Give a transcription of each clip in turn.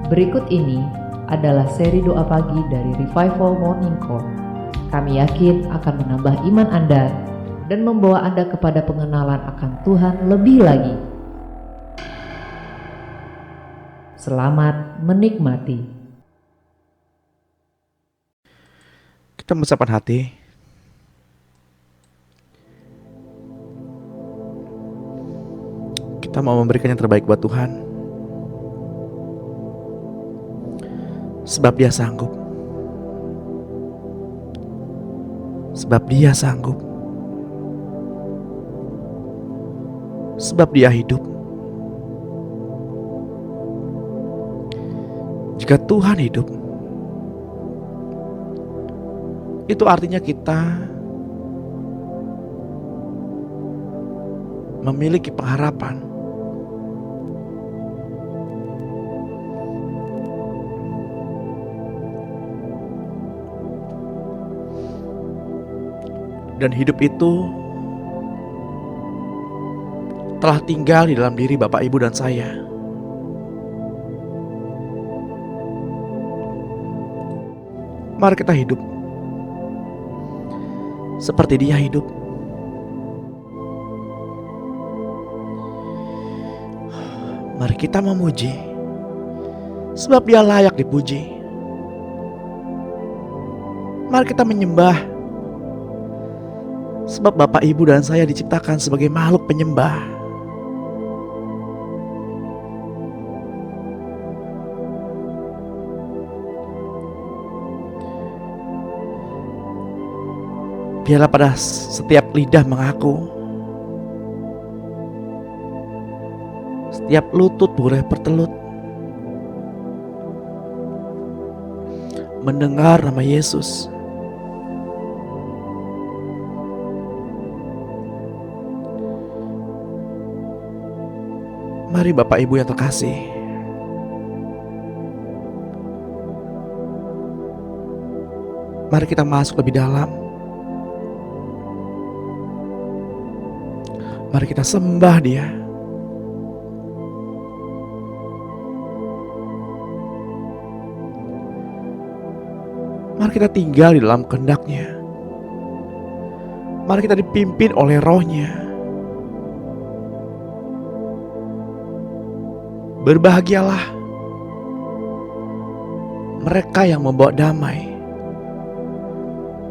Berikut ini adalah seri doa pagi dari Revival Morning Call. Kami yakin akan menambah iman Anda dan membawa Anda kepada pengenalan akan Tuhan lebih lagi. Selamat menikmati. Kita mengucapkan hati. Kita mau memberikan yang terbaik buat Tuhan, sebab Dia sanggup. Sebab Dia sanggup. Sebab Dia hidup. Jika Tuhan hidup, itu artinya kita memiliki pengharapan. Dan hidup itu telah tinggal di dalam diri Bapak, Ibu, dan saya. Mari kita hidup seperti Dia hidup. Mari kita memuji, sebab Dia layak dipuji. Mari kita menyembah, sebab Bapak, Ibu, dan saya diciptakan sebagai makhluk penyembah. Biarlah pada setiap lidah mengaku, setiap lutut boleh bertelut mendengar nama Yesus. Mari Bapak, Ibu yang terkasih, mari kita masuk lebih dalam. Mari kita sembah Dia. Mari kita tinggal di dalam kehendak-Nya. Mari kita dipimpin oleh Roh-Nya. Berbahagialah mereka yang membawa damai,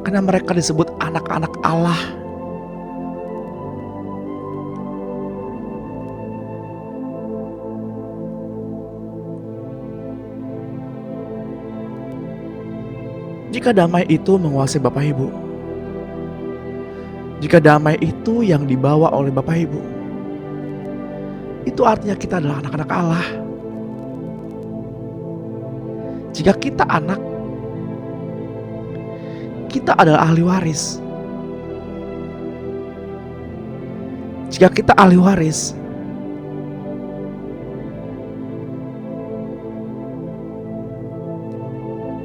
karena mereka disebut anak-anak Allah. Jika damai itu menguasai Bapak, Ibu, jika damai itu yang dibawa oleh Bapak, Ibu, itu artinya kita adalah anak-anak Allah. Jika kita anak, kita adalah ahli waris. Jika kita ahli waris,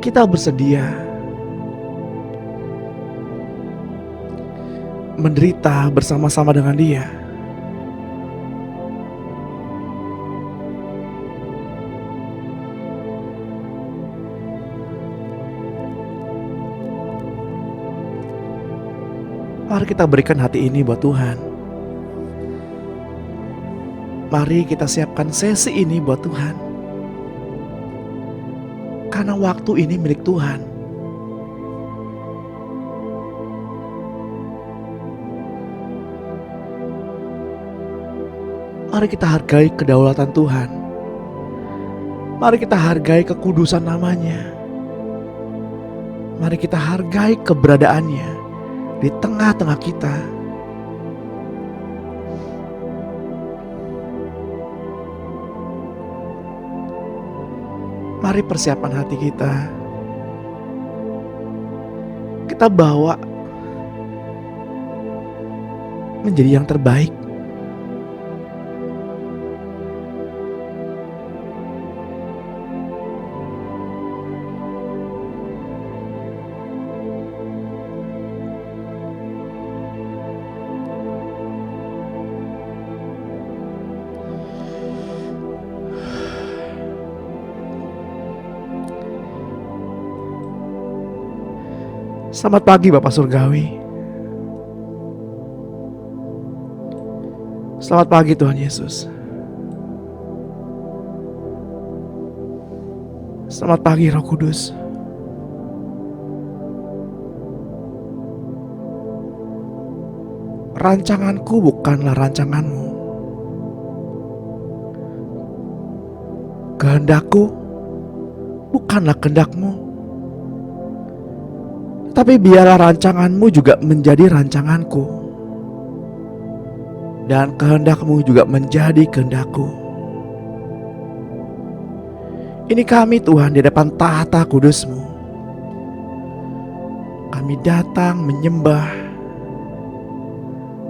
kita bersedia menderita bersama-sama dengan Dia. Mari kita berikan hati ini buat Tuhan. Mari kita siapkan sesi ini buat Tuhan, karena waktu ini milik Tuhan. Mari kita hargai kedaulatan Tuhan. Mari kita hargai kekudusan namanya. Mari kita hargai keberadaannya di tengah-tengah kita. Mari persiapan hati kita. Kita bawa menjadi yang terbaik. Selamat pagi Bapak Surgawi. Selamat pagi Tuhan Yesus. Selamat pagi Roh Kudus. Rancanganku bukanlah rancanganmu. Kehendakku bukanlah kehendakmu. Tapi biarlah rancanganmu juga menjadi rancanganku, dan kehendakmu juga menjadi kehendakku. Ini kami Tuhan di depan tahta kudus-Mu. Kami datang menyembah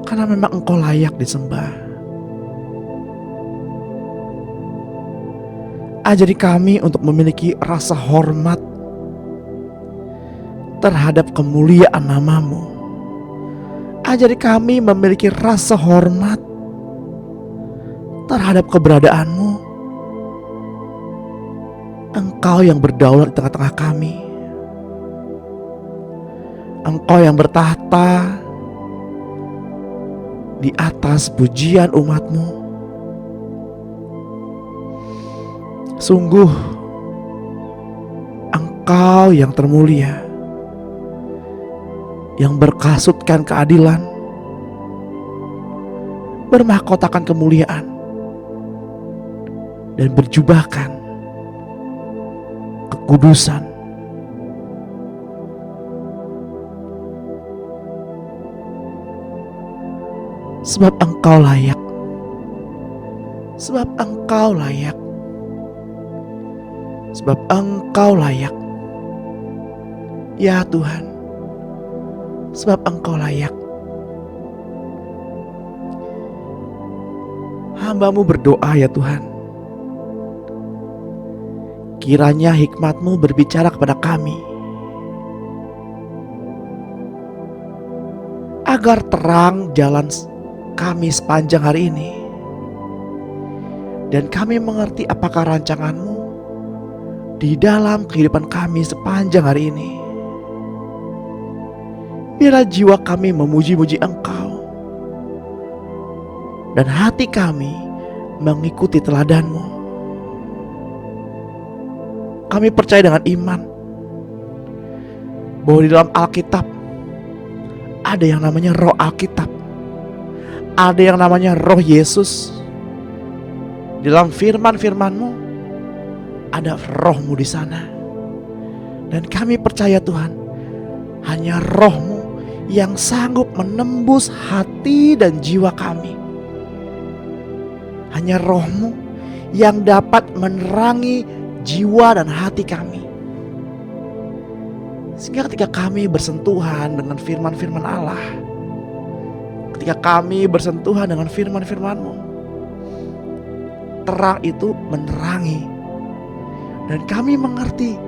karena memang Engkau layak disembah. Ajari kami untuk memiliki rasa hormat terhadap kemuliaan nama-Mu. Ajari kami memiliki rasa hormat terhadap keberadaan-Mu. Engkau yang berdaulat di tengah-tengah kami. Engkau yang bertahta di atas pujian umat-Mu. Sungguh Engkau yang termulia, yang berkasutkan keadilan, bermahkotakan kemuliaan, dan berjubahkan kekudusan. Sebab Engkau layak. Sebab Engkau layak. Sebab Engkau layak. Ya Tuhan, sebab Engkau layak. Hamba-Mu berdoa ya Tuhan, kiranya hikmat-Mu berbicara kepada kami, agar terang jalan kami sepanjang hari ini, dan kami mengerti apakah rancangan-Mu di dalam kehidupan kami sepanjang hari ini. Biarlah jiwa kami memuji-muji Engkau, dan hati kami mengikuti teladan-Mu. Kami percaya dengan iman bahwa di dalam Alkitab ada yang namanya Roh Alkitab, ada yang namanya Roh Yesus. Di dalam firman-firman-Mu ada Roh-Mu di sana. Dan kami percaya Tuhan, hanya Roh-Mu yang sanggup menembus hati dan jiwa kami. Hanya Roh-Mu yang dapat menerangi jiwa dan hati kami. Sehingga ketika kami bersentuhan dengan firman-firman Allah, ketika kami bersentuhan dengan firman-firman-Mu, terang itu menerangi, dan kami mengerti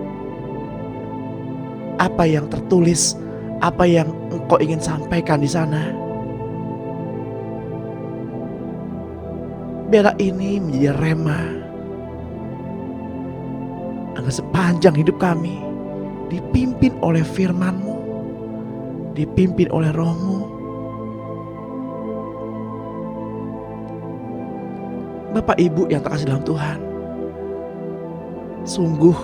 apa yang tertulis, apa yang Engkau ingin sampaikan di sana. Biarlah ini menjadi rema, agar sepanjang hidup kami dipimpin oleh firman-Mu, dipimpin oleh Roh-Mu. Bapak Ibu yang terkasih dalam Tuhan, sungguh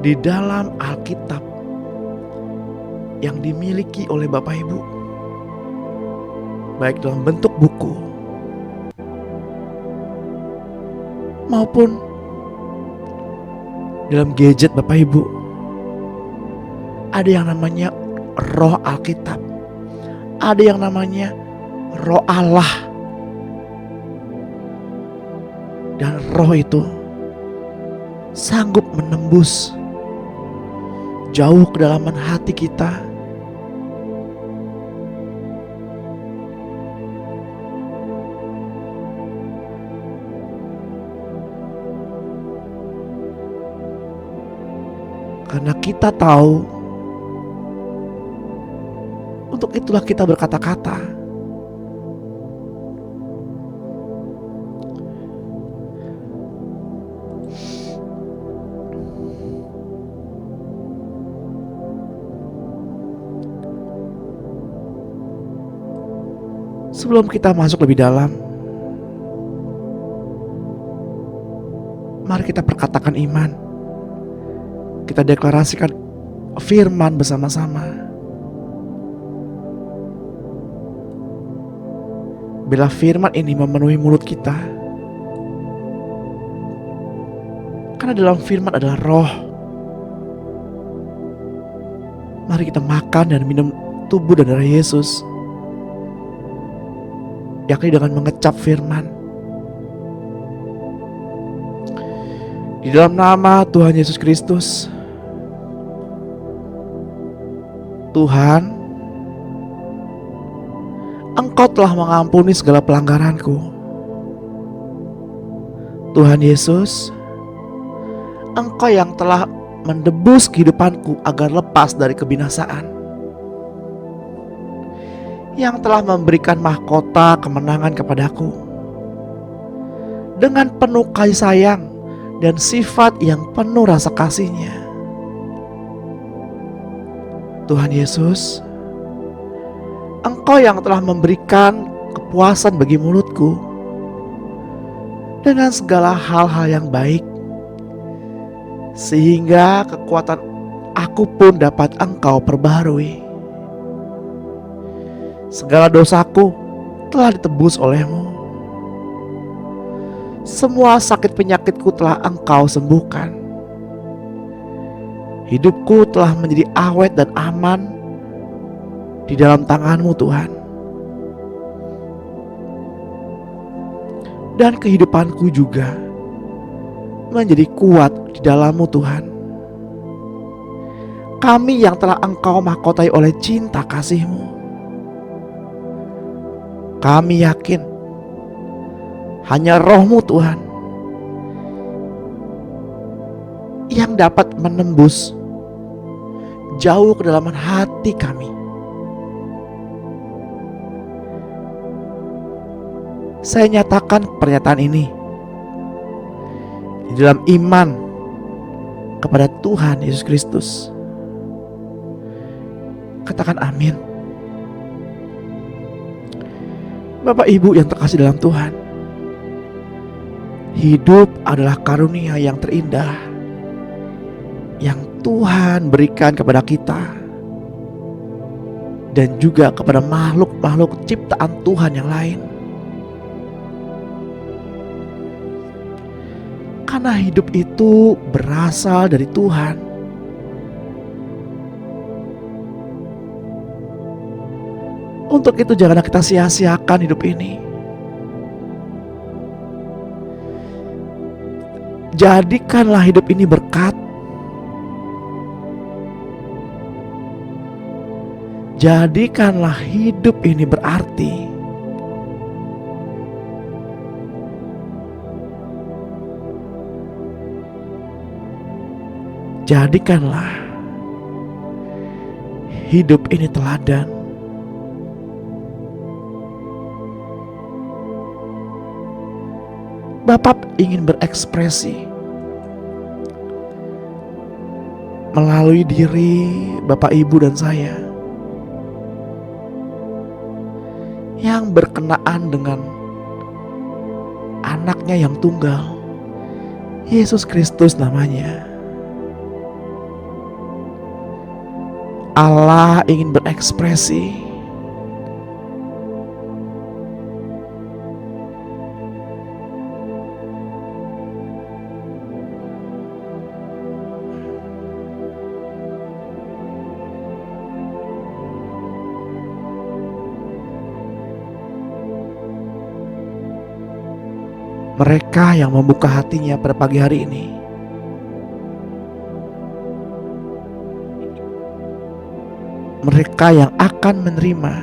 di dalam Alkitab yang dimiliki oleh Bapak Ibu, baik dalam bentuk buku maupun dalam gadget Bapak Ibu, ada yang namanya Roh Alkitab, ada yang namanya Roh Allah. Dan Roh itu sanggup menembus jauh kedalaman hati kita, karena kita tahu. Untuk itulah kita berkata-kata. Sebelum kita masuk lebih dalam, mari kita perkatakan iman. Kita deklarasikan firman bersama-sama. Bila firman ini memenuhi mulut kita, karena dalam firman adalah roh. Mari kita makan dan minum tubuh dan darah Yesus, yakni dengan mengecap firman. Di dalam nama Tuhan Yesus Kristus, Tuhan, Engkau telah mengampuni segala pelanggaranku. Tuhan Yesus, Engkau yang telah mendebus kehidupanku agar lepas dari kebinasaan, yang telah memberikan mahkota kemenangan kepadaku dengan penuh kasih sayang dan sifat yang penuh rasa kasih-Nya. Tuhan Yesus, Engkau yang telah memberikan kepuasan bagi mulutku dengan segala hal-hal yang baik, sehingga kekuatan aku pun dapat Engkau perbaharui. Segala dosaku telah ditebus oleh-Mu. Semua sakit penyakitku telah Engkau sembuhkan. Hidupku telah menjadi awet dan aman di dalam tangan-Mu, Tuhan. Dan kehidupanku juga menjadi kuat di dalam-Mu, Tuhan. Kami yang telah Engkau mahkotai oleh cinta kasih-Mu, kami yakin hanya Roh-Mu, Tuhan, yang dapat menembus jauh kedalaman hati kami. Saya nyatakan pernyataan ini di dalam iman kepada Tuhan Yesus Kristus. Katakan amin. Bapak Ibu yang terkasih dalam Tuhan, hidup adalah karunia yang terindah yang Tuhan berikan kepada kita dan juga kepada makhluk-makhluk ciptaan Tuhan yang lain. Karena hidup itu berasal dari Tuhan. Untuk itu janganlah kita sia-siakan hidup ini. Jadikanlah hidup ini berkat. Jadikanlah hidup ini berarti. Jadikanlah hidup ini teladan. Bapak ingin berekspresi melalui diri Bapak, Ibu, dan saya yang berkenaan dengan anaknya yang tunggal, Yesus Kristus namanya. Allah ingin berekspresi mereka yang membuka hatinya pada pagi hari ini. Mereka yang akan menerima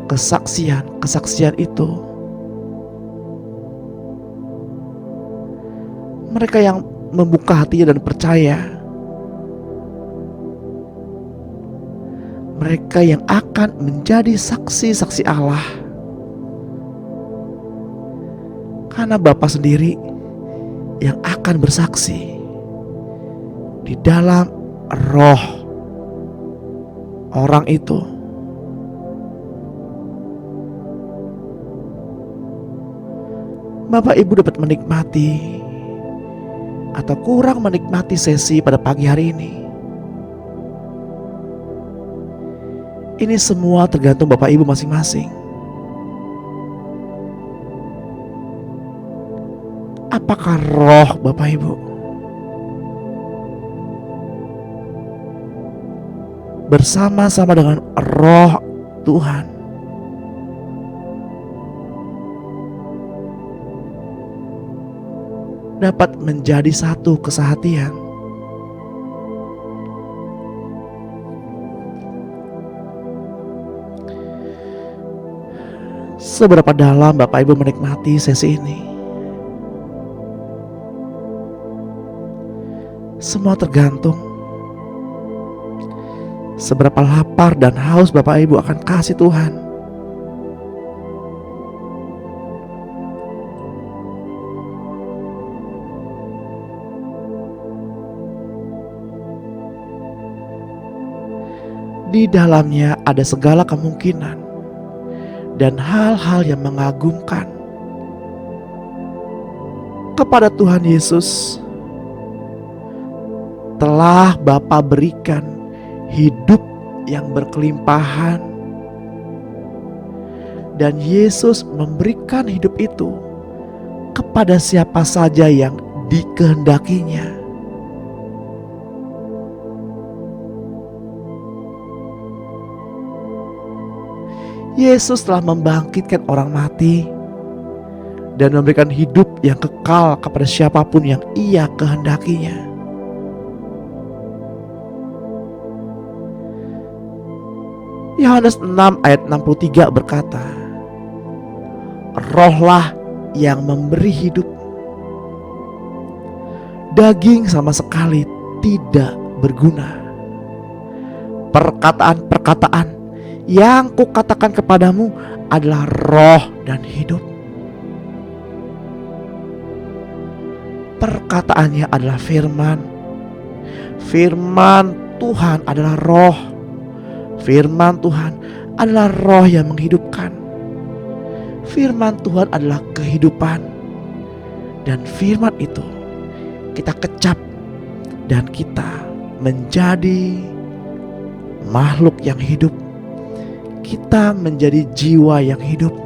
kesaksian itu. Mereka yang membuka hatinya dan percaya. Mereka yang akan menjadi saksi-saksi Allah. Karena Bapa sendiri yang akan bersaksi di dalam roh orang itu. Bapak Ibu dapat menikmati atau kurang menikmati sesi pada pagi hari ini. Ini semua tergantung Bapak Ibu masing-masing. Apakah roh Bapak Ibu bersama-sama dengan roh Tuhan dapat menjadi satu kesehatian? Seberapa dalam Bapak Ibu menikmati sesi ini? Semua tergantung seberapa lapar dan haus Bapak Ibu akan kasih Tuhan. Di dalamnya ada segala kemungkinan dan hal-hal yang mengagumkan. Kepada Tuhan Yesus telah Bapa berikan hidup yang berkelimpahan, dan Yesus memberikan hidup itu kepada siapa saja yang dikehendakinya. Yesus telah membangkitkan orang mati dan memberikan hidup yang kekal kepada siapapun yang Ia kehendakinya. Yohanes 6 ayat 63 berkata, "Rohlah yang memberi hidup. Daging sama sekali tidak berguna. Perkataan-perkataan yang kukatakan kepadamu adalah roh dan hidup." Perkataannya adalah firman. Firman Tuhan adalah roh. Firman Tuhan adalah roh yang menghidupkan. Firman Tuhan adalah kehidupan. Dan firman itu kita kecap dan kita menjadi makhluk yang hidup. Kita menjadi jiwa yang hidup.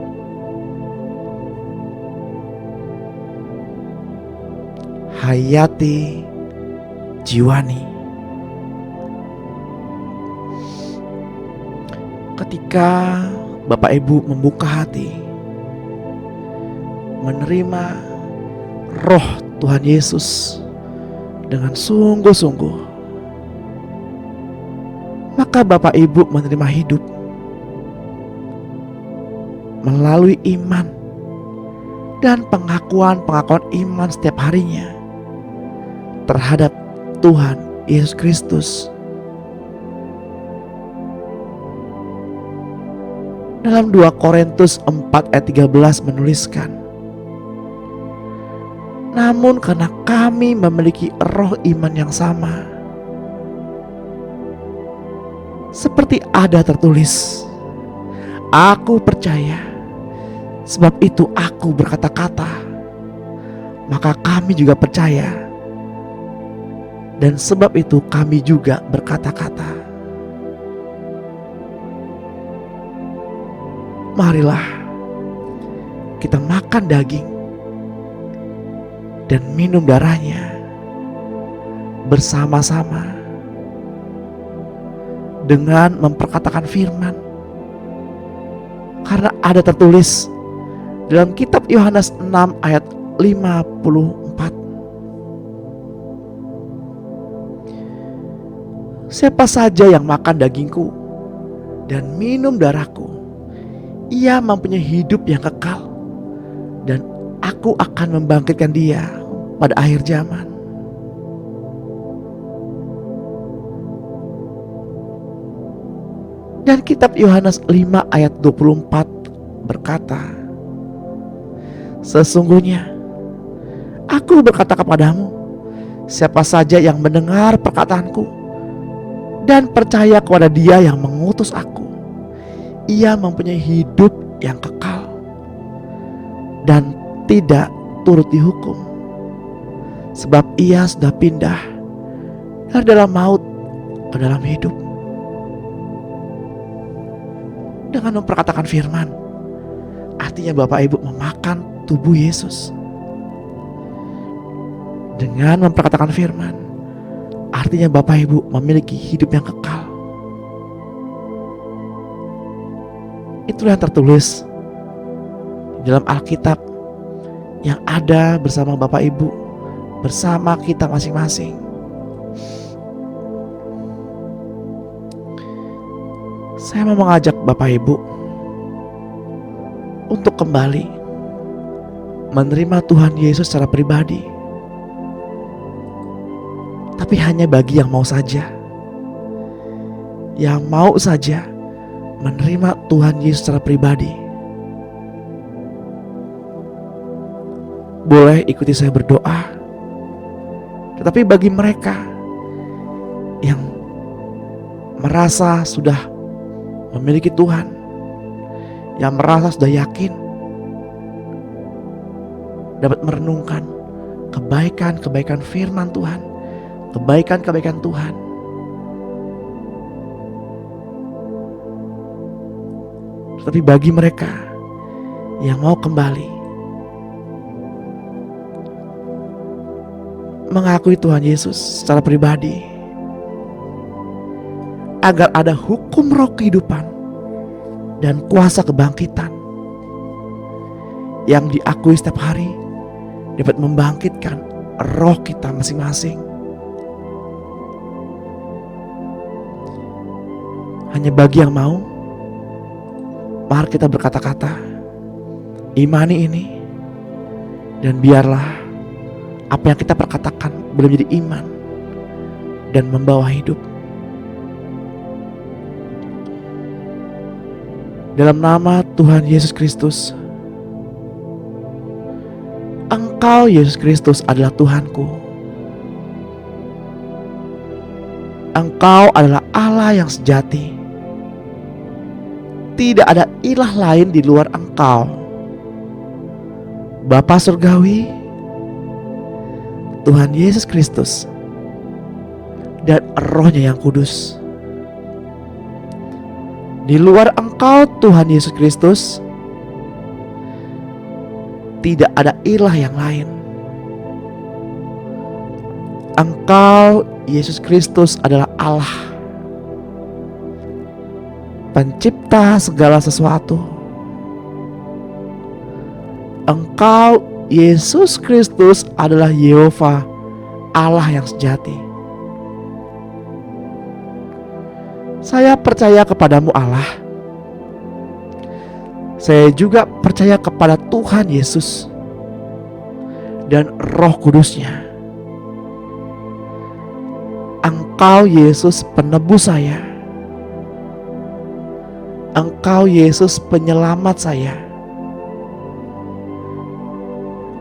Hayati jiwani. Ketika Bapak Ibu membuka hati, menerima roh Tuhan Yesus dengan sungguh-sungguh, maka Bapak Ibu menerima hidup melalui iman dan pengakuan-pengakuan iman setiap harinya terhadap Tuhan Yesus Kristus. Dalam 2 Korintus 4 ayat 13 menuliskan, "Namun karena kami memiliki roh iman yang sama, seperti ada tertulis, aku percaya, sebab itu aku berkata-kata, maka kami juga percaya, dan sebab itu kami juga berkata-kata." Marilah kita makan daging dan minum darahnya bersama-sama dengan memperkatakan firman. Karena ada tertulis dalam kitab Yohanes 6 ayat 54. "Siapa saja yang makan dagingku dan minum darahku, ia mempunyai hidup yang kekal, dan aku akan membangkitkan dia pada akhir zaman." Dan kitab Yohanes 5 ayat 24 berkata, "Sesungguhnya aku berkata kepadamu, siapa saja yang mendengar perkataanku dan percaya kepada Dia yang mengutus aku, ia mempunyai hidup yang kekal, dan tidak turut dihukum, sebab ia sudah pindah dari dalam maut ke dalam hidup. Dengan memperkatakan firman, artinya Bapak Ibu memakan tubuh Yesus. Dengan memperkatakan firman, artinya Bapak Ibu memiliki hidup yang kekal. Itulah yang tertulis di dalam Alkitab yang ada bersama Bapak Ibu, bersama kita masing-masing. Saya mau mengajak Bapak Ibu untuk kembali menerima Tuhan Yesus secara pribadi. Tapi hanya bagi yang mau saja. Yang mau saja menerima Tuhan Yesus secara pribadi. Boleh ikuti saya berdoa. Tetapi bagi mereka yang merasa sudah memiliki Tuhan, yang merasa sudah yakin, dapat merenungkan kebaikan-kebaikan firman Tuhan, kebaikan-kebaikan Tuhan. Tetapi bagi mereka yang mau kembali mengakui Tuhan Yesus secara pribadi, agar ada hukum roh kehidupan dan kuasa kebangkitan yang diakui setiap hari dapat membangkitkan roh kita masing-masing. Hanya bagi yang mau, mari kita berkata-kata, imani ini, dan biarlah apa yang kita perkatakan boleh menjadi iman dan membawa hidup. Dalam nama Tuhan Yesus Kristus, Engkau Yesus Kristus adalah Tuhanku. Engkau adalah Allah yang sejati. Tidak ada ilah lain di luar Engkau, Bapa Surgawi, Tuhan Yesus Kristus, dan Roh-Nya yang kudus. Di luar Engkau Tuhan Yesus Kristus, tidak ada ilah yang lain. Engkau Yesus Kristus adalah Allah, pencipta segala sesuatu. Engkau Yesus Kristus adalah Yehova, Allah yang sejati. Saya percaya kepadamu Allah. Saya juga percaya kepada Tuhan Yesus dan Roh Kudus-Nya. Engkau Yesus penebus saya. Engkau Yesus penyelamat saya.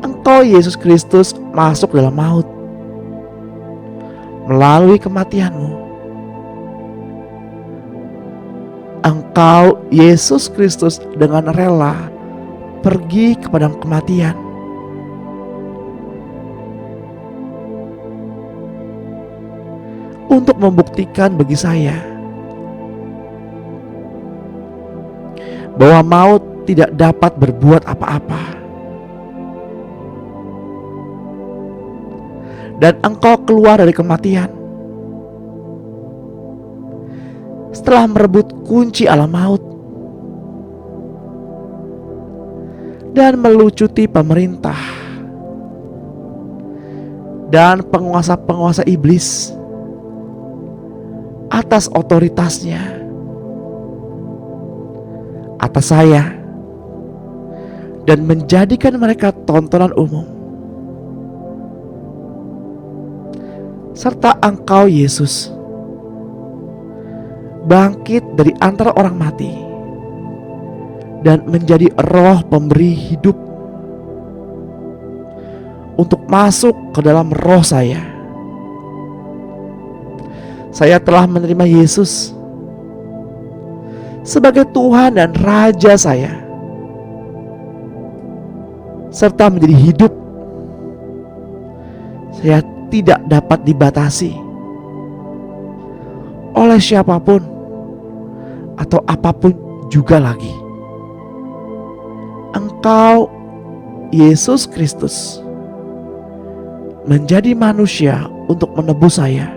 Engkau Yesus Kristus masuk dalam maut melalui kematian-Mu. Engkau Yesus Kristus dengan rela pergi ke padang kematian untuk membuktikan bagi saya bahwa maut tidak dapat berbuat apa-apa, dan Engkau keluar dari kematian setelah merebut kunci alam maut dan melucuti pemerintah dan penguasa-penguasa iblis atas otoritasnya atas saya, dan menjadikan mereka tontonan umum. Serta Engkau Yesus bangkit dari antara orang mati dan menjadi Roh pemberi hidup untuk masuk ke dalam roh saya. Saya telah menerima Yesus sebagai Tuhan dan Raja saya. serta menjadi hidup. Saya tidak dapat dibatasi oleh siapapun atau apapun juga lagi. Engkau, Yesus Kristus, menjadi manusia untuk menebus saya,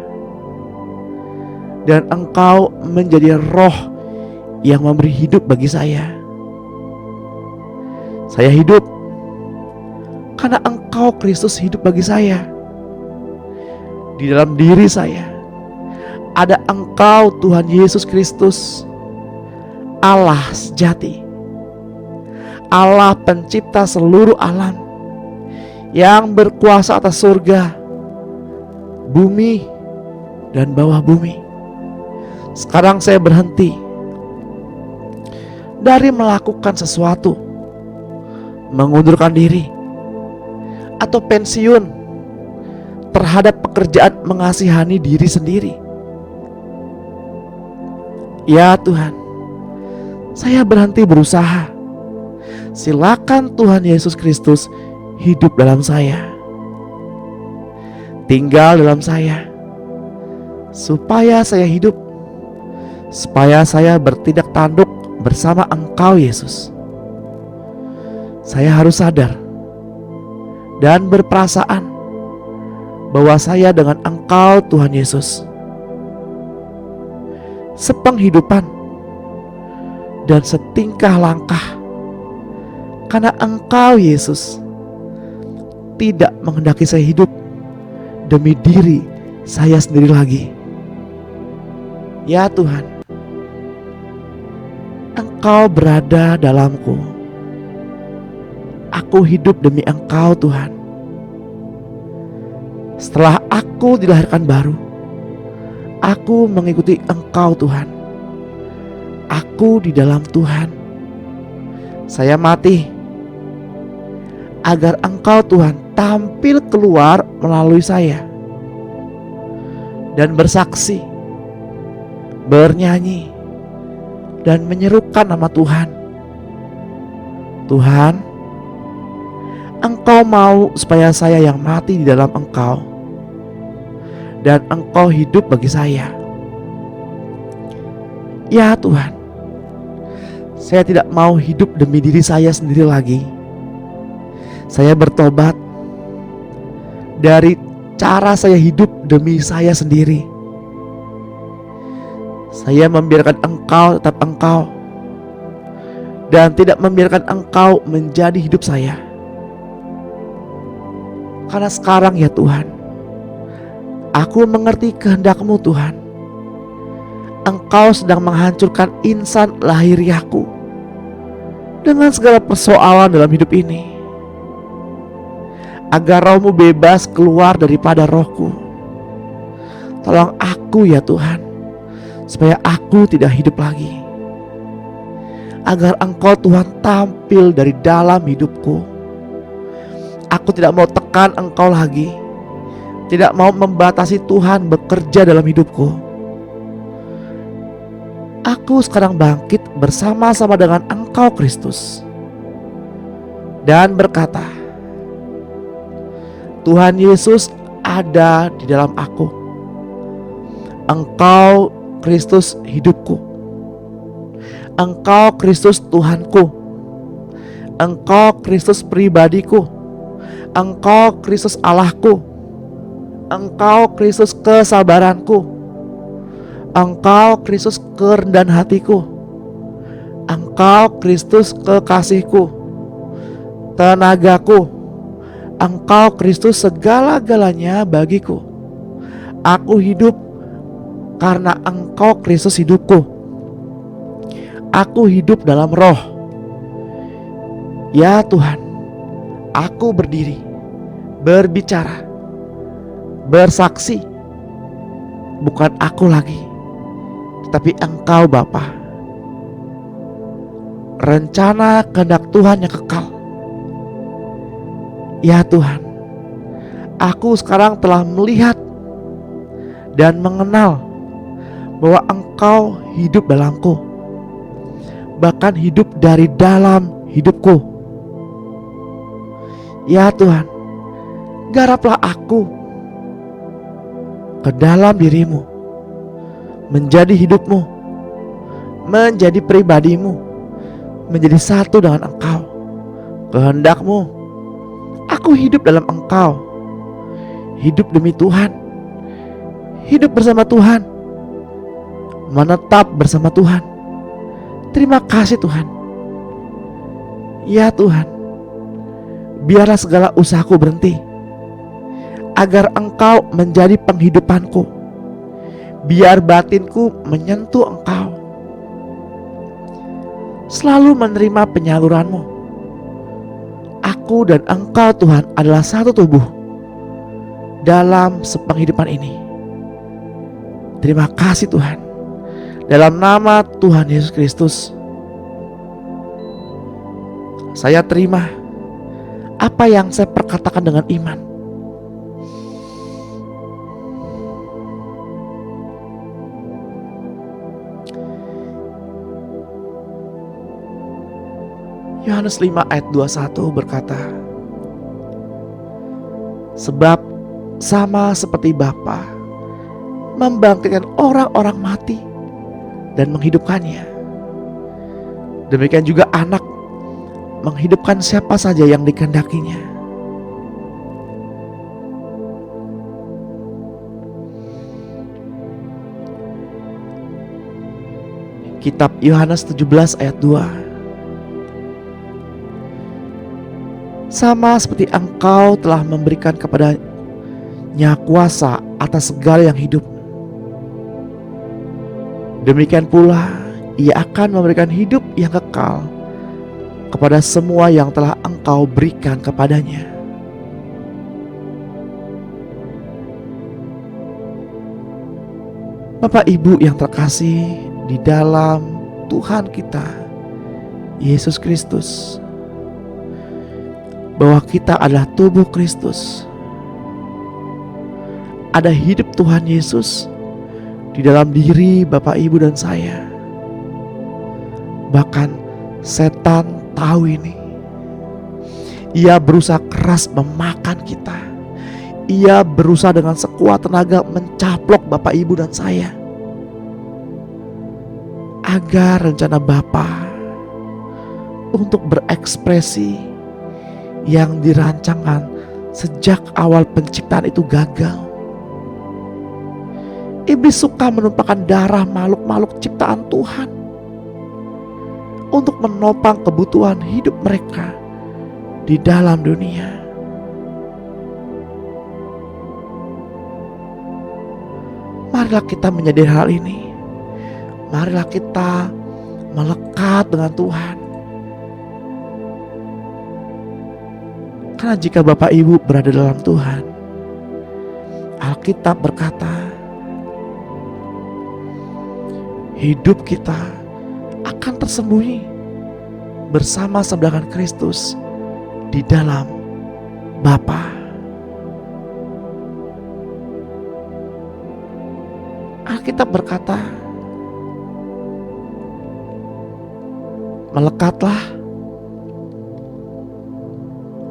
dan Engkau menjadi roh yang memberi hidup bagi saya. Saya hidup karena Engkau, Kristus, hidup bagi saya. Di dalam diri saya ada Engkau, Tuhan Yesus Kristus, Allah sejati, Allah pencipta seluruh alam, yang berkuasa atas surga, bumi, dan bawah bumi. Sekarang saya berhenti dari melakukan sesuatu, mengundurkan diri, atau pensiun terhadap pekerjaan mengasihani diri sendiri. Ya Tuhan, saya berhenti berusaha. Silakan Tuhan Yesus Kristus hidup dalam saya, tinggal dalam saya, supaya saya hidup, supaya saya bertindak tanduk bersama Engkau, Yesus. Saya harus sadar dan berperasaan bahwa saya dengan Engkau, Tuhan Yesus, sepenghidupan dan setingkah langkah, karena Engkau, Yesus, tidak menghendaki saya hidup demi diri saya sendiri lagi. Ya Tuhan, Engkau berada dalamku. Aku hidup demi Engkau, Tuhan. Setelah aku dilahirkan baru, aku mengikuti Engkau, Tuhan. Aku di dalam Tuhan. Saya mati agar Engkau, Tuhan, tampil keluar melalui saya dan bersaksi, bernyanyi, dan menyerukan nama Tuhan. Tuhan, Engkau mau supaya saya yang mati di dalam Engkau, dan Engkau hidup bagi saya. Ya Tuhan, saya tidak mau hidup demi diri saya sendiri lagi. Saya bertobat dari cara saya hidup demi saya sendiri. Saya membiarkan Engkau tetap Engkau, dan tidak membiarkan Engkau menjadi hidup saya. Karena sekarang ya Tuhan, aku mengerti kehendak-Mu, Tuhan. Engkau sedang menghancurkan insan lahiriahku dengan segala persoalan dalam hidup ini, agar Roh-Mu bebas keluar daripada rohku. Tolong aku ya Tuhan, supaya aku tidak hidup lagi, agar Engkau, Tuhan, tampil dari dalam hidupku. Aku tidak mau tekan Engkau lagi, tidak mau membatasi Tuhan bekerja dalam hidupku. Aku sekarang bangkit bersama-sama dengan Engkau, Kristus, dan berkata, Tuhan Yesus ada di dalam aku. Engkau, Kristus, hidupku. Engkau, Kristus, Tuhanku. Engkau, Kristus, pribadiku. Engkau, Kristus, Allahku. Engkau, Kristus, kesabaranku. Engkau, Kristus, kerendahan hatiku. Engkau, Kristus, kekasihku, tenagaku. Engkau, Kristus, segala-galanya bagiku. Aku hidup karena Engkau, Kristus, hidupku. Aku hidup dalam roh. Ya Tuhan, aku berdiri, berbicara, bersaksi. Bukan aku lagi, tetapi Engkau, Bapa. Rencana kehendak Tuhan yang kekal. Ya Tuhan, aku sekarang telah melihat dan mengenal bahwa Engkau hidup dalamku, bahkan hidup dari dalam hidupku. Ya Tuhan, garaplah aku ke dalam dirimu, menjadi hidupmu, menjadi pribadimu, menjadi satu dengan Engkau, kehendakmu. Aku hidup dalam Engkau, hidup demi Tuhan, hidup bersama Tuhan, menetap bersama Tuhan. Terima kasih Tuhan. Ya Tuhan, biarlah segala usahaku berhenti, agar Engkau menjadi penghidupanku. Biar batinku menyentuh Engkau, selalu menerima penyaluranmu. Aku dan Engkau Tuhan adalah satu tubuh dalam sepenghidupan ini. Terima kasih Tuhan. Dalam nama Tuhan Yesus Kristus, saya terima apa yang saya perkatakan dengan iman. Yohanes 5 ayat 21 berkata, sebab sama seperti Bapa membangkitkan orang-orang mati dan menghidupkannya, demikian juga Anak menghidupkan siapa saja yang dikehendakinya. Kitab Yohanes 17 ayat 2. Sama seperti Engkau telah memberikan kepadanya kuasa atas segala yang hidup, demikian pula Ia akan memberikan hidup yang kekal kepada semua yang telah Engkau berikan kepadanya. Bapak Ibu yang terkasih di dalam Tuhan kita Yesus Kristus, bahwa kita adalah tubuh Kristus. Ada hidup Tuhan Yesus di dalam diri Bapak Ibu dan saya. Bahkan setan tahu ini. Ia berusaha keras memakan kita. Ia berusaha dengan sekuat tenaga mencaplok Bapak Ibu dan saya, agar rencana Bapa untuk berekspresi yang dirancangkan sejak awal penciptaan itu gagal. Iblis suka menumpahkan darah makhluk-makhluk ciptaan Tuhan untuk menopang kebutuhan hidup mereka di dalam dunia. Marilah kita menyadari hal ini. Marilah kita melekat dengan Tuhan. Karena jika Bapak Ibu berada dalam Tuhan, Alkitab berkata, hidup kita akan tersembunyi bersama-sama dengan Kristus di dalam Bapa. Alkitab berkata, melekatlah,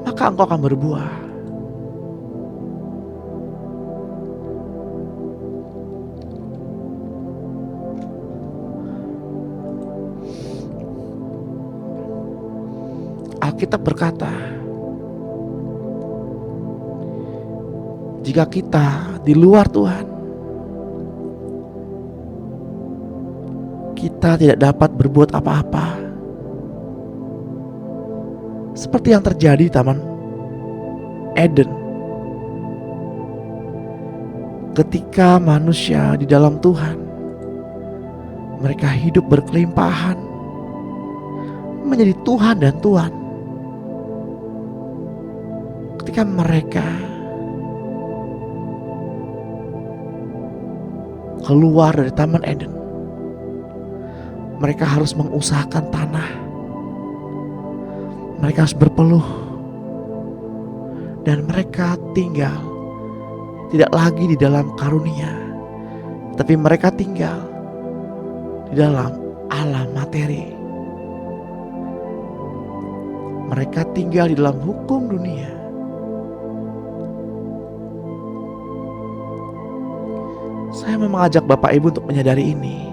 maka engkau akan berbuah. Alkitab berkata, jika kita di luar Tuhan, kita tidak dapat berbuat apa-apa. Seperti yang terjadi di Taman Eden. Ketika manusia di dalam Tuhan, mereka hidup berkelimpahan, menjadi Tuhan dan Tuan. Ketika mereka keluar dari Taman Eden, mereka harus mengusahakan tanah. Mereka harus berpeluh, dan mereka tinggal tidak lagi di dalam karunia, tapi mereka tinggal di dalam alam materi. Mereka tinggal di dalam hukum dunia. Saya mau mengajak Bapak Ibu untuk menyadari ini,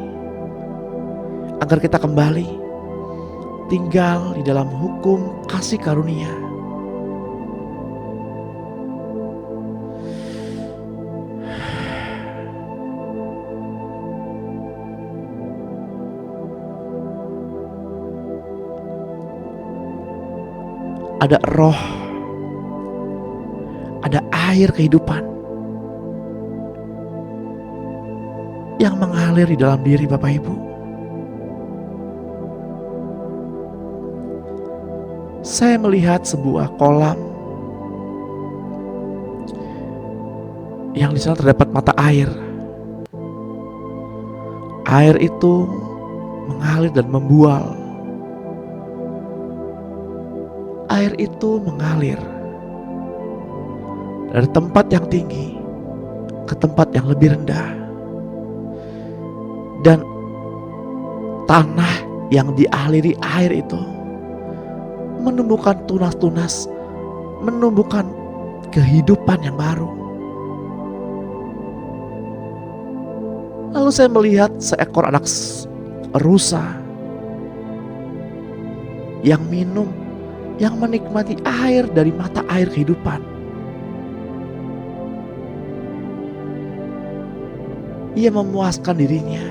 agar kita kembali tinggal di dalam hukum kasih karunia. Ada roh, ada air kehidupan yang mengalir di dalam diri Bapak Ibu. Saya melihat sebuah kolam yang di sana terdapat mata air. Air itu mengalir dan membual. Air itu mengalir dari tempat yang tinggi ke tempat yang lebih rendah. Dan tanah yang dialiri air itu menumbuhkan tunas-tunas, menumbuhkan kehidupan yang baru. Lalu saya melihat seekor anak rusa yang minum, yang menikmati air dari mata air kehidupan. Ia memuaskan dirinya,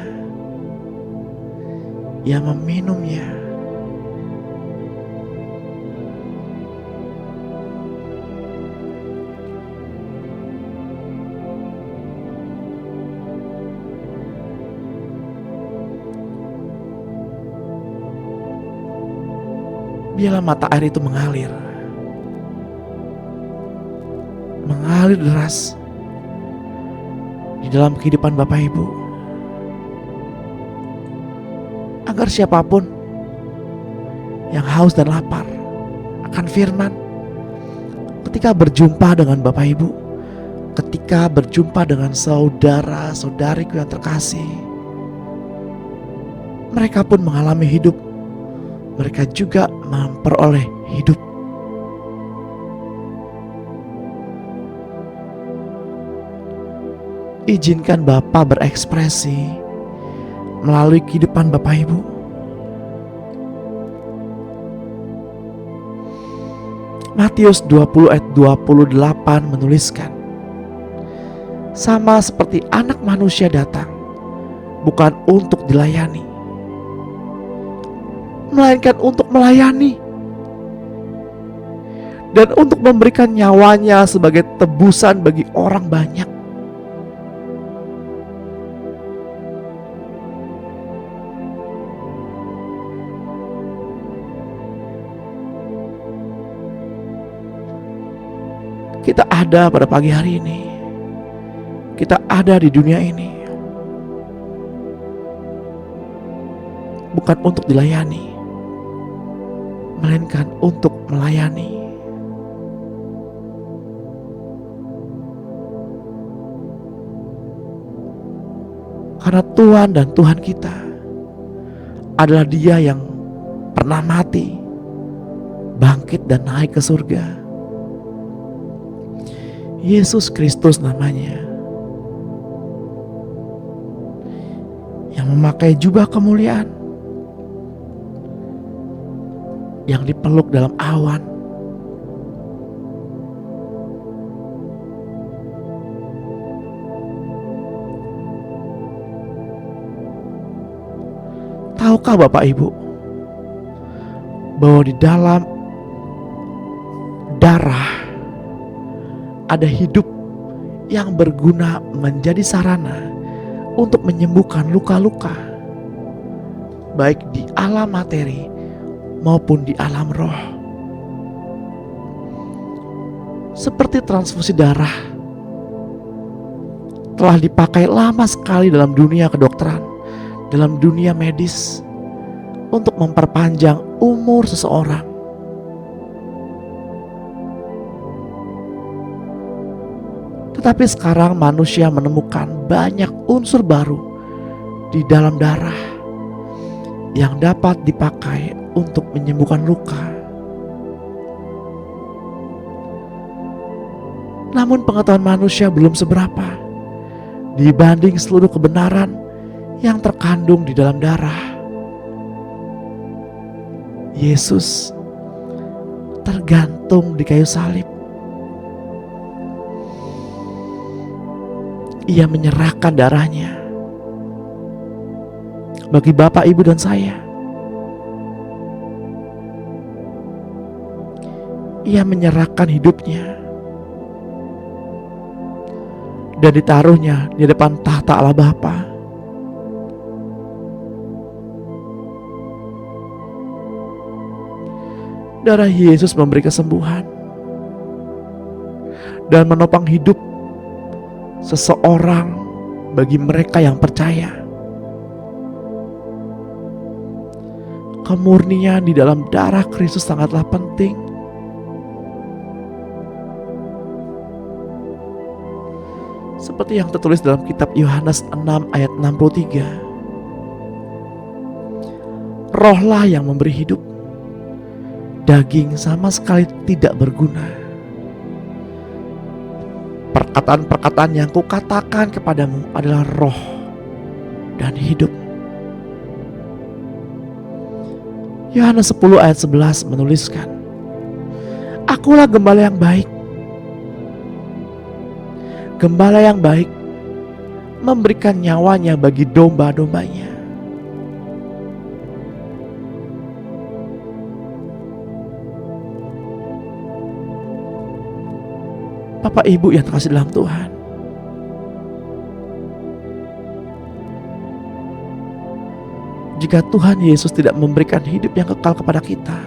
ia meminumnya. Biarlah mata air itu mengalir deras di dalam kehidupan Bapak Ibu, agar siapapun yang haus dan lapar akan firman, ketika berjumpa dengan Bapak Ibu, ketika berjumpa dengan saudara-saudariku yang terkasih, mereka pun mengalami hidup, mereka juga memperoleh hidup. Izinkan Bapa berekspresi melalui kehidupan Bapak Ibu. Matius 20 ayat 28 menuliskan, sama seperti anak manusia datang bukan untuk dilayani, melainkan untuk melayani dan untuk memberikan nyawanya sebagai tebusan bagi orang banyak. Kita ada pada pagi hari ini, kita ada di dunia ini bukan untuk dilayani, melainkan untuk melayani. Karena Tuhan dan Tuhan kita adalah Dia yang pernah mati, bangkit dan naik ke surga. Yesus Kristus namanya, yang memakai jubah kemuliaan, yang dipeluk dalam awan. Tahukah Bapak Ibu bahwa di dalam darah ada hidup yang berguna menjadi sarana untuk menyembuhkan luka-luka, baik di alam materi maupun di alam roh. Seperti transfusi darah telah dipakai lama sekali dalam dunia kedokteran, dalam dunia medis, untuk memperpanjang umur seseorang. Tetapi sekarang manusia menemukan banyak unsur baru di dalam darah yang dapat dipakai untuk menyembuhkan luka. Namun pengetahuan manusia belum seberapa dibanding seluruh kebenaran yang terkandung di dalam darah Yesus tergantung di kayu salib. Ia menyerahkan darahnya bagi Bapak, Ibu, dan saya. Ia menyerahkan hidupnya dan ditaruhnya di depan tahta Allah Bapa. Darah Yesus memberi kesembuhan dan menopang hidup seseorang bagi mereka yang percaya. Kemurnian di dalam darah Kristus sangatlah penting. Seperti yang tertulis dalam kitab Yohanes 6 ayat 63. Rohlah yang memberi hidup, daging sama sekali tidak berguna. Perkataan-perkataan yang kukatakan kepadamu adalah roh dan hidup. Yohanes 10 ayat 11 menuliskan, Akulah gembala yang baik. Gembala yang baik memberikan nyawanya bagi domba-dombanya. Bapak Ibu yang terkasih dalam Tuhan, jika Tuhan Yesus tidak memberikan hidup yang kekal kepada kita,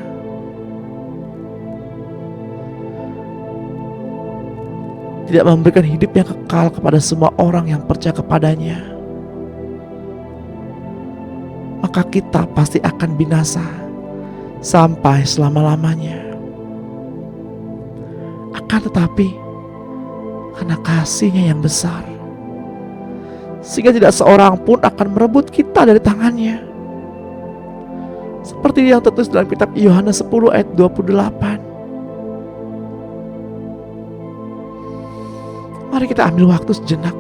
tidak memberikan hidup yang kekal kepada semua orang yang percaya kepadanya, maka kita pasti akan binasa sampai selama-lamanya. Akan tetapi karena kasih-Nya yang besar, sehingga tidak seorang pun akan merebut kita dari tangan-Nya. Seperti yang tertulis dalam kitab Yohanes 10 ayat 28. Mari kita ambil waktu sejenak.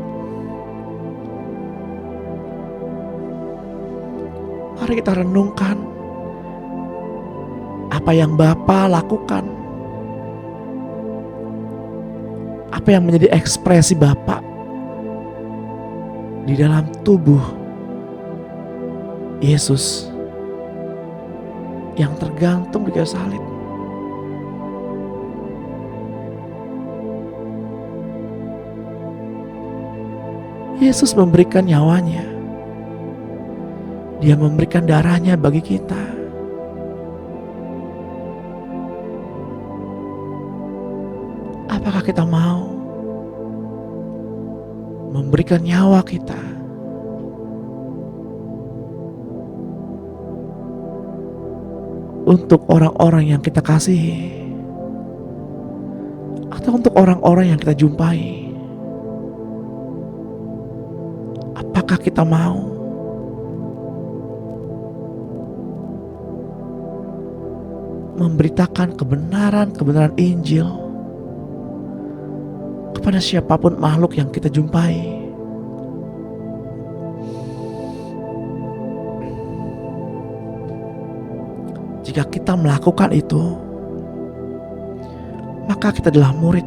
Mari kita renungkan apa yang Bapa lakukan, apa yang menjadi ekspresi Bapa di dalam tubuh Yesus yang tergantung di kayu salib. Yesus memberikan nyawanya. Dia memberikan darahnya bagi kita. Apakah kita mau memberikan nyawa kita untuk orang-orang yang kita kasihi, atau untuk orang-orang yang kita jumpai? Apakah kita mau memberitakan kebenaran Injil kepada siapapun makhluk yang kita jumpai? Jika kita melakukan itu, maka kita adalah murid.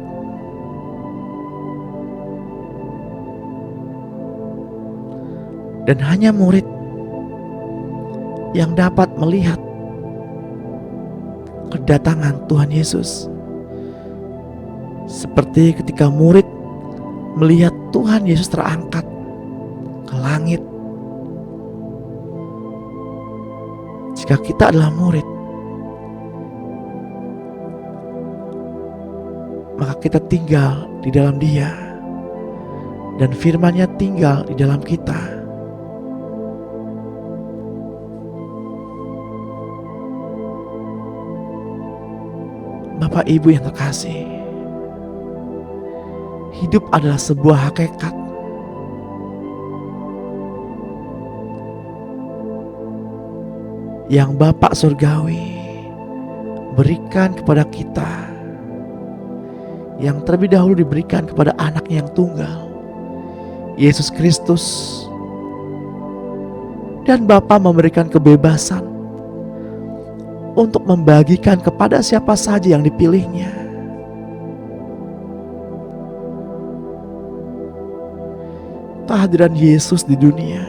Dan hanya murid yang dapat melihat kedatangan Tuhan Yesus. Seperti ketika murid melihat Tuhan Yesus terangkat ke langit. Jika kita adalah murid, maka kita tinggal di dalam Dia, dan firman-Nya tinggal di dalam kita. Bapak Ibu yang terkasih, hidup adalah sebuah hakikat. Yang Bapa Surgawi berikan kepada kita, yang terlebih dahulu diberikan kepada Anaknya yang tunggal, Yesus Kristus, dan Bapa memberikan kebebasan untuk membagikan kepada siapa saja yang dipilihnya. Kehadiran Yesus di dunia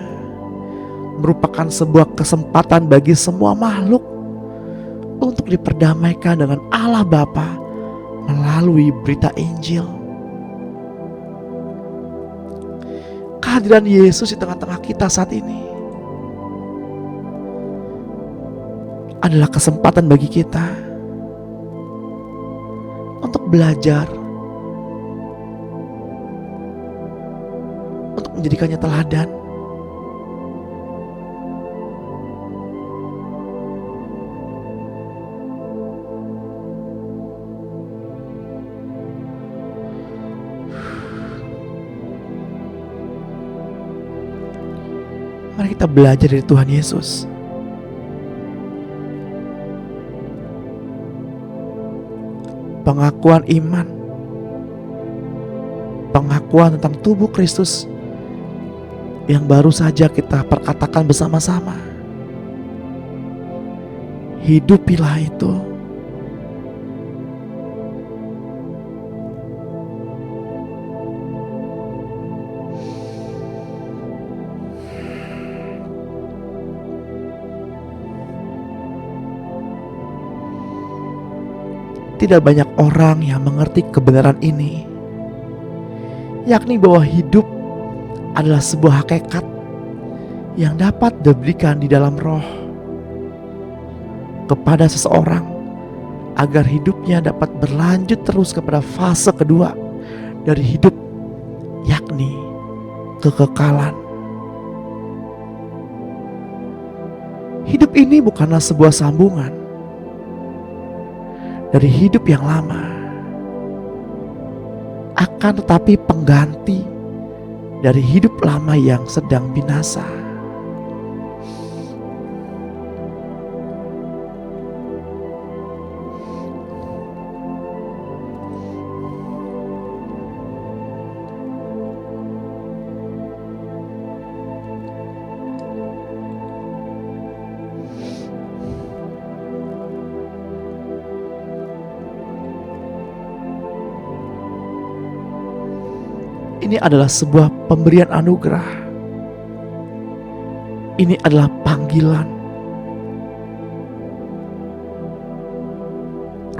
merupakan sebuah kesempatan bagi semua makhluk untuk diperdamaikan dengan Allah Bapa melalui berita Injil. Kehadiran Yesus di tengah-tengah kita saat ini adalah kesempatan bagi kita untuk belajar, untuk menjadikannya teladan. Mari kita belajar dari Tuhan Yesus. Pengakuan iman, pengakuan tentang tubuh Kristus yang baru saja kita perkatakan bersama-sama. Hidupilah itu. Tidak banyak orang yang mengerti kebenaran ini, yakni bahwa hidup adalah sebuah hakikat yang dapat diberikan di dalam roh kepada seseorang agar hidupnya dapat berlanjut terus kepada fase kedua dari hidup, yakni kekekalan. Hidup ini bukanlah sebuah sambungan dari hidup yang lama, akan tetapi pengganti dari hidup lama yang sedang binasa. Ini adalah sebuah pemberian anugerah. Ini adalah panggilan.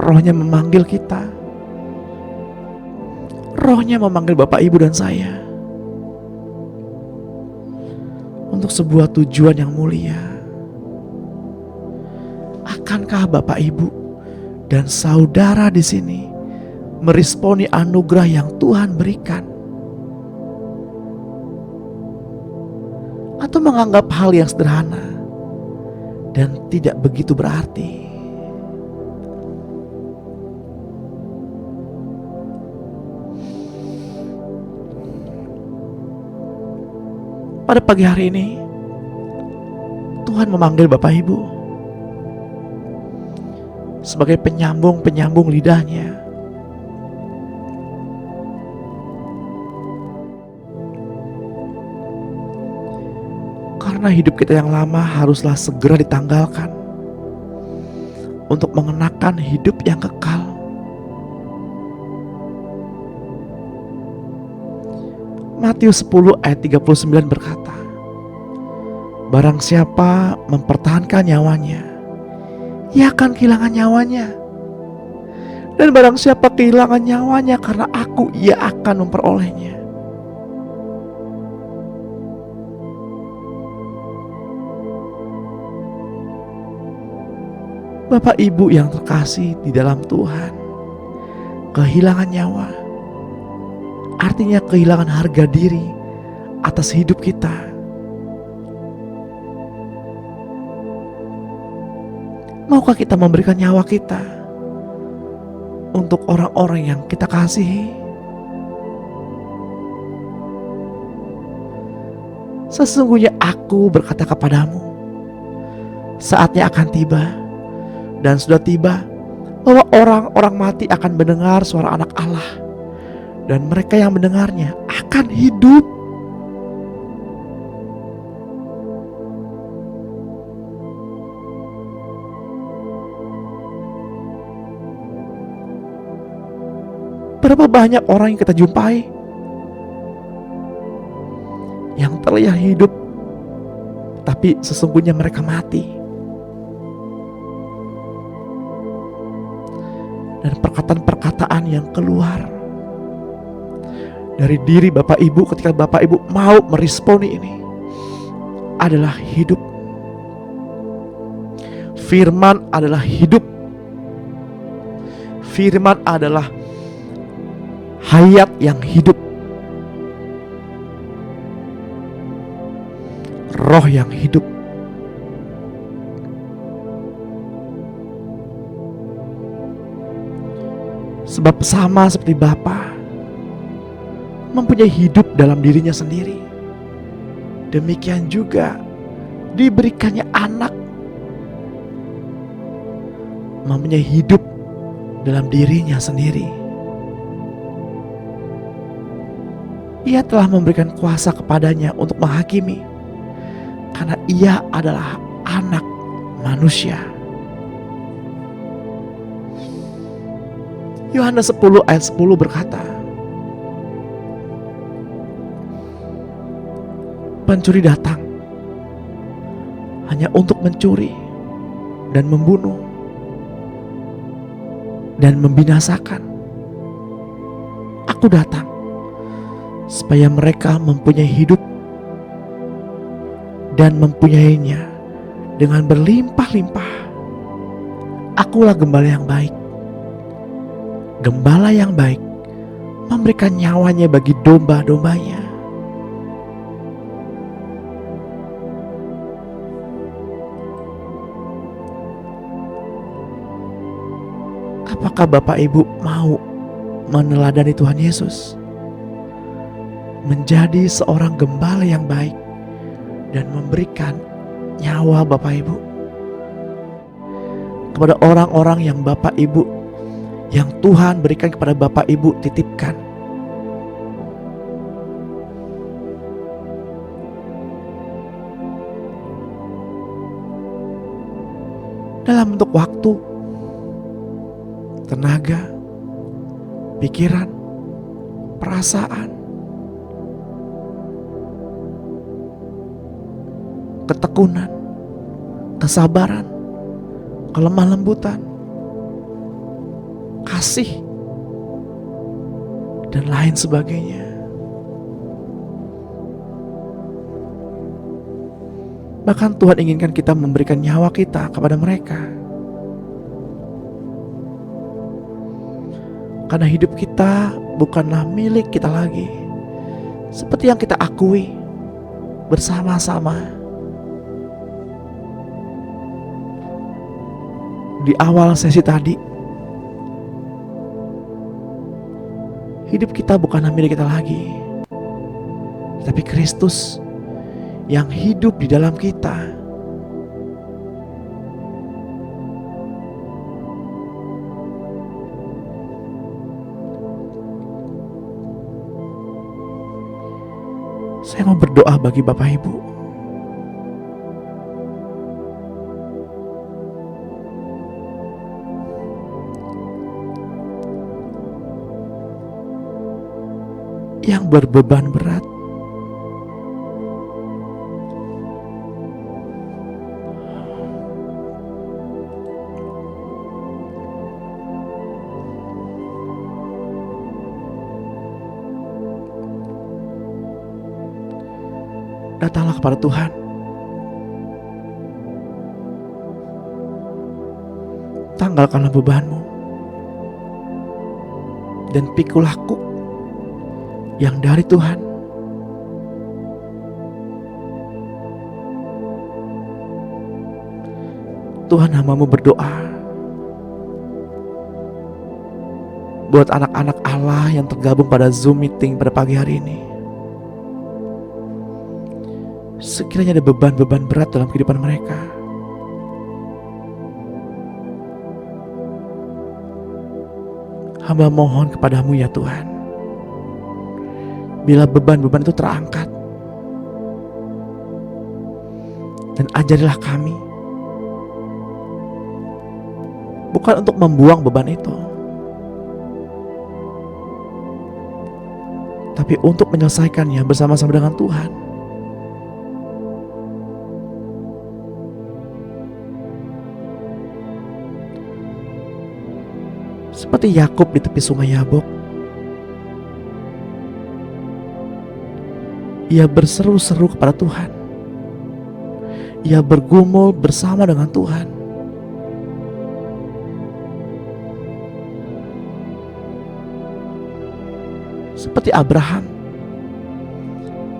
Rohnya memanggil kita. Rohnya memanggil Bapak, Ibu, dan saya untuk sebuah tujuan yang mulia. Akankah Bapak, Ibu, dan saudara di sini meresponi anugerah yang Tuhan berikan? Atau menganggap hal yang sederhana dan tidak begitu berarti? Pada pagi hari ini Tuhan memanggil Bapak Ibu sebagai penyambung-penyambung lidahnya. Karena hidup kita yang lama haruslah segera ditanggalkan untuk mengenakan hidup yang kekal. Matius 10 ayat 39 berkata, barang siapa mempertahankan nyawanya, ia akan kehilangan nyawanya. Dan barang siapa kehilangan nyawanya karena aku, ia akan memperolehnya. Bapak Ibu yang terkasih di dalam Tuhan, kehilangan nyawa artinya kehilangan harga diri atas hidup kita. Maukah kita memberikan nyawa kita untuk orang-orang yang kita kasihi? Sesungguhnya aku berkata kepadamu, saatnya akan tiba, dan sudah tiba, bahwa orang-orang mati akan mendengar suara Anak Allah, dan mereka yang mendengarnya akan hidup. Berapa banyak orang yang kita jumpai yang terlihat hidup, tapi sesungguhnya mereka mati. Dan perkataan-perkataan yang keluar dari diri Bapak Ibu ketika Bapak Ibu mau meresponi ini adalah hidup. Firman adalah hidup. Firman adalah hayat yang hidup. Roh yang hidup. Sebab sama seperti Bapa mempunyai hidup dalam dirinya sendiri, demikian juga diberikannya anak mempunyai hidup dalam dirinya sendiri. Ia telah memberikan kuasa kepadanya untuk menghakimi, karena ia adalah anak manusia. Yohanes 10 ayat 10 berkata, pencuri datang hanya untuk mencuri dan membunuh dan membinasakan. Aku datang supaya mereka mempunyai hidup dan mempunyainya dengan berlimpah-limpah. Akulah gembala yang baik. Gembala yang baik memberikan nyawanya bagi domba-dombanya. Apakah Bapak Ibu mau meneladani Tuhan Yesus? Menjadi seorang gembala yang baik dan memberikan nyawa Bapak Ibu kepada orang-orang yang Bapak Ibu, yang Tuhan berikan kepada Bapak Ibu titipkan. Dalam bentuk waktu, tenaga, pikiran, perasaan, ketekunan, kesabaran, kelemah lembutan, kasih, dan lain sebagainya. Bahkan Tuhan inginkan kita memberikan nyawa kita kepada mereka, karena hidup kita bukanlah milik kita lagi, seperti yang kita akui bersama-sama di awal sesi tadi. Hidup kita bukanlah milik kita lagi, tetapi Kristus yang hidup di dalam kita. Saya mau berdoa bagi Bapak Ibu. Yang berbeban berat, datanglah kepada Tuhan. Tanggalkanlah bebanmu dan pikul laku yang dari Tuhan. Tuhan, hamba-Mu berdoa buat anak-anak Allah yang tergabung pada Zoom meeting pada pagi hari ini. Sekiranya ada beban-beban berat dalam kehidupan mereka, hamba mohon kepadamu ya Tuhan, bila beban-beban itu terangkat, dan ajarilah kami bukan untuk membuang beban itu, tapi untuk menyelesaikannya bersama-sama dengan Tuhan. Seperti Yakub di tepi sungai Yabok, ia berseru-seru kepada Tuhan. Ia bergumul bersama dengan Tuhan. Seperti Abraham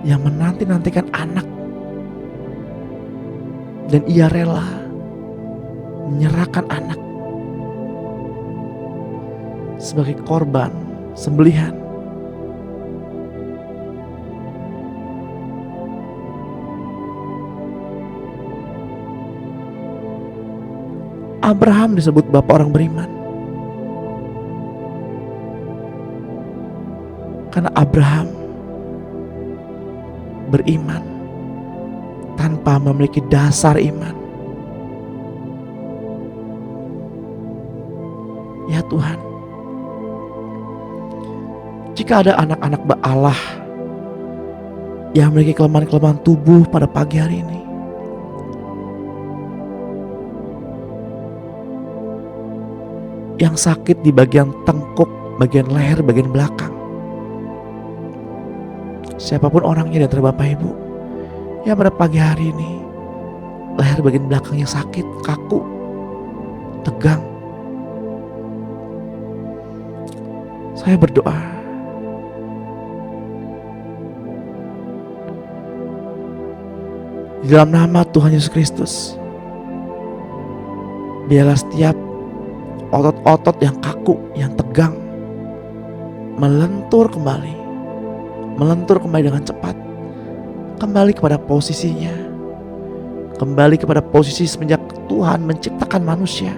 yang menanti-nantikan anak, dan ia rela menyerahkan anak sebagai korban sembelihan. Abraham disebut bapak orang beriman karena Abraham beriman tanpa memiliki dasar iman. Ya Tuhan, jika ada anak-anak Allah yang memiliki kelemahan-kelemahan tubuh pada pagi hari ini, yang sakit di bagian tengkuk, bagian leher, bagian belakang, siapapun orangnya dan Bapak Ibu yang pada pagi hari ini leher bagian belakangnya sakit, kaku, tegang, saya berdoa di dalam nama Tuhan Yesus Kristus, biarlah setiap otot-otot yang kaku, yang tegang melentur kembali dengan cepat, kembali kepada posisinya, kembali kepada posisi semenjak Tuhan menciptakan manusia.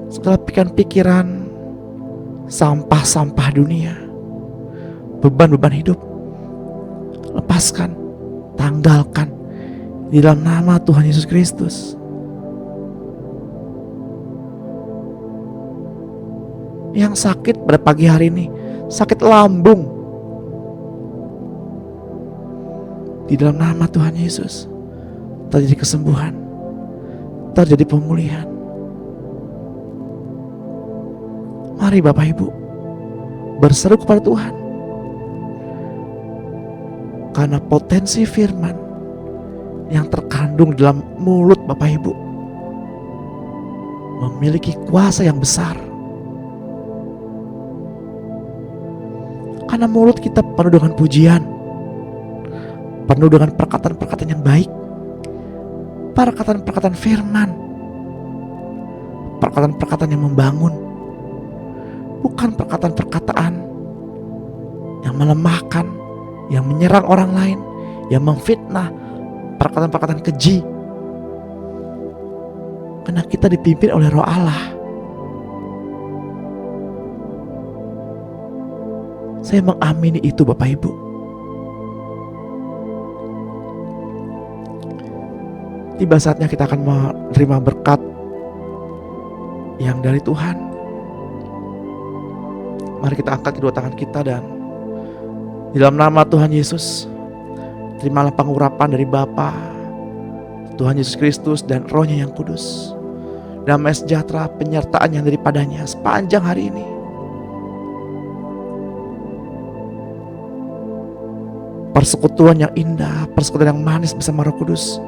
Segala pikiran-pikiran, sampah-sampah dunia, beban-beban hidup, lepaskan, tanggalkan di dalam nama Tuhan Yesus Kristus. Yang sakit pada pagi hari ini, sakit lambung, di dalam nama Tuhan Yesus terjadi kesembuhan, terjadi pemulihan. Mari Bapak Ibu berseru kepada Tuhan, karena potensi firman yang terkandung dalam mulut Bapak Ibu memiliki kuasa yang besar. Karena mulut kita penuh dengan pujian, penuh dengan perkataan-perkataan yang baik, perkataan-perkataan firman, perkataan-perkataan yang membangun, bukan perkataan-perkataan yang melemahkan, yang menyerang orang lain, yang memfitnah, perkataan-perkataan keji. Karena kita dipimpin oleh Roh Allah. Saya mengamini itu Bapak Ibu. Tiba saatnya kita akan menerima berkat yang dari Tuhan. Mari kita angkat kedua tangan kita dan di dalam nama Tuhan Yesus, terimalah pengurapan dari Bapa, Tuhan Yesus Kristus dan Roh-Nya yang kudus. Damai sejahtera penyertaan yang daripadanya sepanjang hari ini. Persekutuan yang indah, persekutuan yang manis bersama Roh Kudus,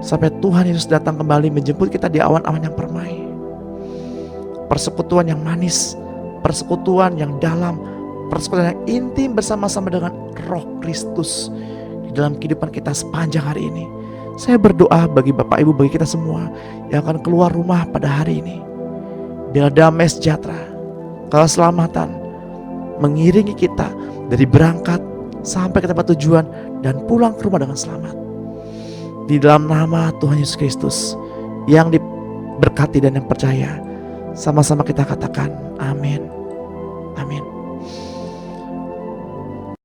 sampai Tuhan Yesus datang kembali menjemput kita di awan-awan yang permai. Persekutuan yang manis, persekutuan yang dalam, persekutuan yang intim bersama-sama dengan Roh Kristus di dalam kehidupan kita sepanjang hari ini. Saya berdoa bagi Bapak Ibu, bagi kita semua yang akan keluar rumah pada hari ini, biar damai sejahtera, keselamatan mengiringi kita dari berangkat sampai ke tempat tujuan dan pulang ke rumah dengan selamat. Di dalam nama Tuhan Yesus Kristus yang diberkati dan yang percaya, sama-sama kita katakan amin. Amin.